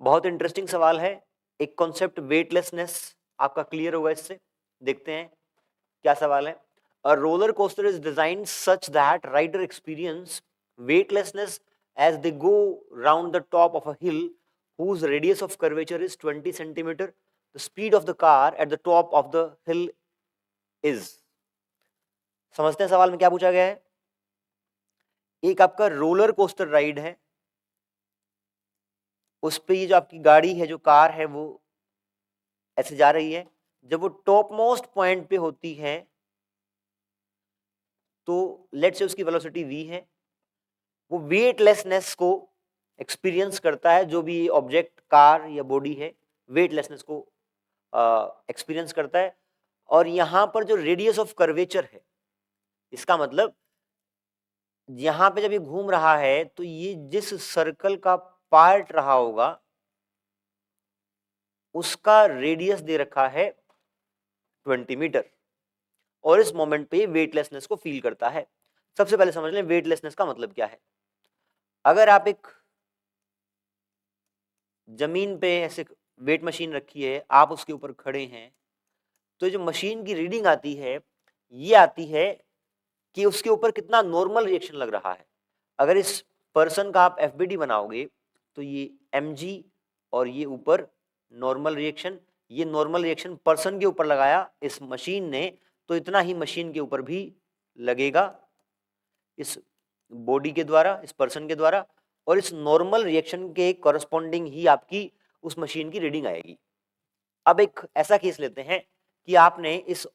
बहुत इंटरेस्टिंग सवाल है। एक कॉन्सेप्ट वेटलेसनेस आपका क्लियर होगा इससे। देखते हैं क्या सवाल है। A roller coaster is designed such that rider experience weightlessness as they go round the top of a hill whose radius of curvature is 20 centimeter. The speed of the car at the top of the hill is. समझते हैं सवाल में क्या पूछा गया है। एक आपका रोलर कोस्टर राइड है, उस पे ये जो आपकी गाड़ी है, जो कार है, वो ऐसे जा रही है। जब वो टॉप मोस्ट पॉइंट पे होती है तो लेट से उसकी वेलोसिटी v है। वो वेटलेसनेस को एक्सपीरियंस करता है, जो भी ऑब्जेक्ट कार या बॉडी है वेटलेसनेस को एक्सपीरियंस करता है। और यहां पर जो रेडियस ऑफ कर्वेचर है, इसका मतलब यहां पे जब ये घूम रहा है तो ये जिस सर्कल का पार्ट रहा होगा उसका रेडियस दे रखा है 20 मीटर, और इस मोमेंट पे वेटलेसनेस को फील करता है। सबसे पहले समझ लें वेटलेसनेस का मतलब क्या है। अगर आप एक जमीन पे ऐसे वेट मशीन रखी है, आप उसके ऊपर खड़े हैं, तो जो मशीन की रीडिंग आती है ये आती है कि उसके ऊपर कितना नॉर्मल रिएक्शन लग रहा है। अगर इस पर्सन का आप एफबीडी बनाओगे तो ये mg और ये ऊपर नॉर्मल रिएक्शन, ये नॉर्मल रिएक्शन पर्सन के ऊपर लगाया इस मशीन ने, तो इतना ही मशीन के ऊपर भी लगेगा इस बॉडी के द्वारा, इस पर्सन के द्वारा, और इस नॉर्मल रिएक्शन के कॉरस्पॉन्डिंग ही आपकी उस मशीन की रीडिंग आएगी। अब एक ऐसा केस लेते हैं कि आपने इस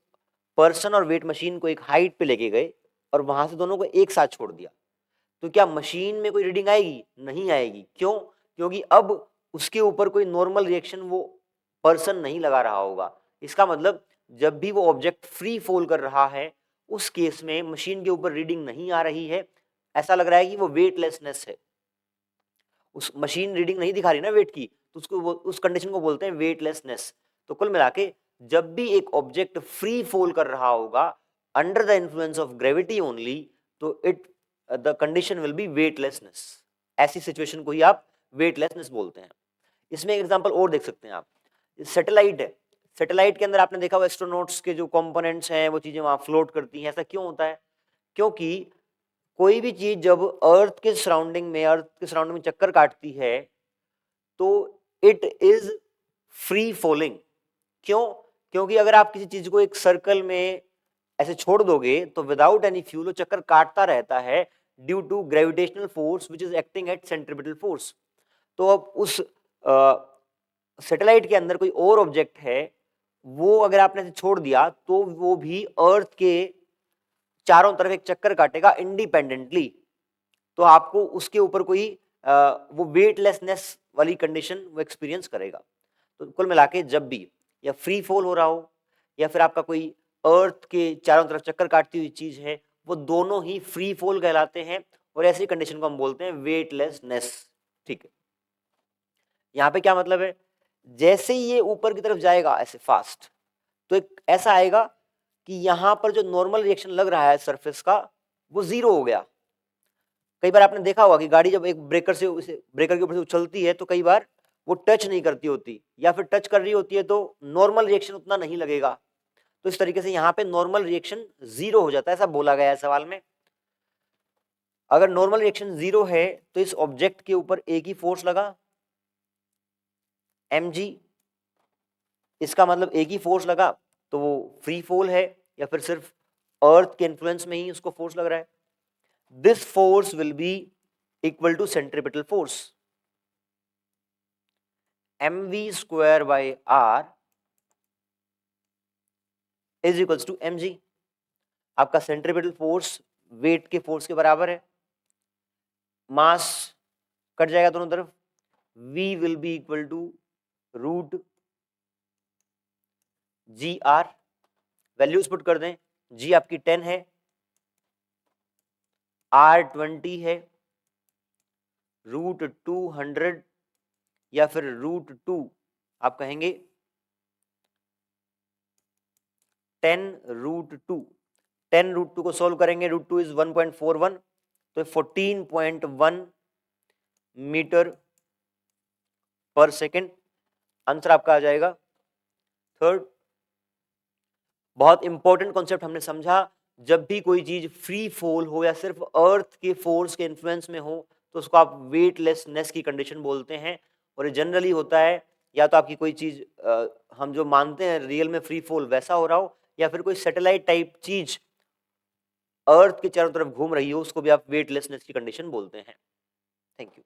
पर्सन और वेट मशीन को एक हाइट पे लेके गए और वहां से दोनों को एक साथ छोड़ दिया, तो क्या मशीन में कोई रीडिंग आएगी? नहीं आएगी। क्यों? क्योंकि अब उसके ऊपर कोई नॉर्मल रिएक्शन वो पर्सन नहीं लगा रहा होगा। इसका मतलब जब भी वो ऑब्जेक्ट फ्री फॉल कर रहा है उस केस में मशीन के ऊपर रीडिंग नहीं आ रही है, ऐसा लग रहा है कि वो वेटलेसनेस है, उस मशीन रीडिंग नहीं दिखा रही ना वेट की, तो उसको उस कंडीशन को बोलते हैं वेटलेसनेस। तो कुल मिला के जब भी एक ऑब्जेक्ट फ्री फॉल कर रहा होगा under the influence of gravity only, तो it the condition will be weightlessness. ऐसी सिचुएशन को ही आप वेटलेसनेस बोलते हैं। इसमें एक एग्जांपल और देख सकते हैं आप। सैटेलाइट है, सैटेलाइट के अंदर आपने देखा होगा एस्ट्रोनॉट्स के जो कंपोनेंट्स हैं वो चीजें वहां फ्लोट करती हैं। ऐसा क्यों होता है? क्योंकि कोई भी चीज जब अर्थ के सराउंडिंग में चक्कर काटती है तो इट इज फ्री फॉलिंग। क्यों? क्योंकि अगर आप किसी चीज को एक सर्कल में ऐसे छोड़ दोगे तो विदाउट एनी फ्यूल वो चक्कर काटता रहता है due to gravitational force which is acting at centripetal force. तो अब उस सैटेलाइट के अंदर कोई और ऑब्जेक्ट है, वो अगर आपने ऐसे छोड़ दिया तो वो भी अर्थ के चारों तरफ एक चक्कर काटेगा इंडिपेंडेंटली, तो आपको उसके ऊपर कोई वो वेटलेसनेस वाली कंडीशन वो एक्सपीरियंस करेगा। तो कुल मिला के जब भी या फ्री फॉल हो रहा हो या फिर आपका कोई अर्थ के चारों तरफ चक्कर काटती हुई चीज है, वो दोनों ही फ्री फॉल कहलाते हैं, और ऐसी कंडीशन को हम बोलते हैं वेटलेसनेस। ठीक है, यहाँ पे क्या मतलब है? जैसे ही ये ऊपर की तरफ जाएगा ऐसे फास्ट, तो एक ऐसा आएगा कि यहाँ पर जो नॉर्मल रिएक्शन लग रहा है सरफेस का वो जीरो हो गया। कई बार आपने देखा होगा कि गाड़ी जब एक ब्रेकर के ऊपर से उछलती है तो कई बार वो टच नहीं करती होती, या फिर टच कर रही होती है तो नॉर्मल रिएक्शन उतना नहीं लगेगा। तो इस तरीके से यहाँ पे नॉर्मल रिएक्शन जीरो हो जाता है, ऐसा बोला गया है सवाल में। अगर नॉर्मल रिएक्शन जीरो है तो इस ऑब्जेक्ट के ऊपर एक ही फोर्स लगा mg, इसका मतलब एक ही फोर्स लगा, तो वो फ्री फॉल है या फिर सिर्फ अर्थ के इन्फ्लुएंस में ही उसको फोर्स लग रहा है। This force will be equal to centripetal force mv square by r is equals to mg। आपका सेंट्रिपिटल फोर्स वेट के फोर्स के बराबर है, मास कट जाएगा दोनों तरफ, v will be equal to root g r. Values put कर दें, g आपकी 10 है, r 20 है, रूट 200 या फिर रूट 2 आप कहेंगे 10 रूट 2। 10 रूट 2 को सोल्व करेंगे, रूट 2 इज 1.41, तो 14.1 मीटर पर सेकेंड। आंसर आपका आ जाएगा थर्ड। बहुत इंपॉर्टेंट कॉन्सेप्ट हमने समझा, जब भी कोई चीज फ्री फॉल हो या सिर्फ अर्थ के फोर्स के इन्फ्लुएंस में हो तो उसको आप वेटलेसनेस की कंडीशन बोलते हैं। और ये जनरली होता है या तो आपकी कोई चीज हम जो मानते हैं रियल में फ्री फॉल वैसा हो रहा हो, या फिर कोई सैटेलाइट टाइप चीज अर्थ के चारों तरफ घूम रही हो, उसको भी आप वेटलेसनेस की कंडीशन बोलते हैं। Thank you.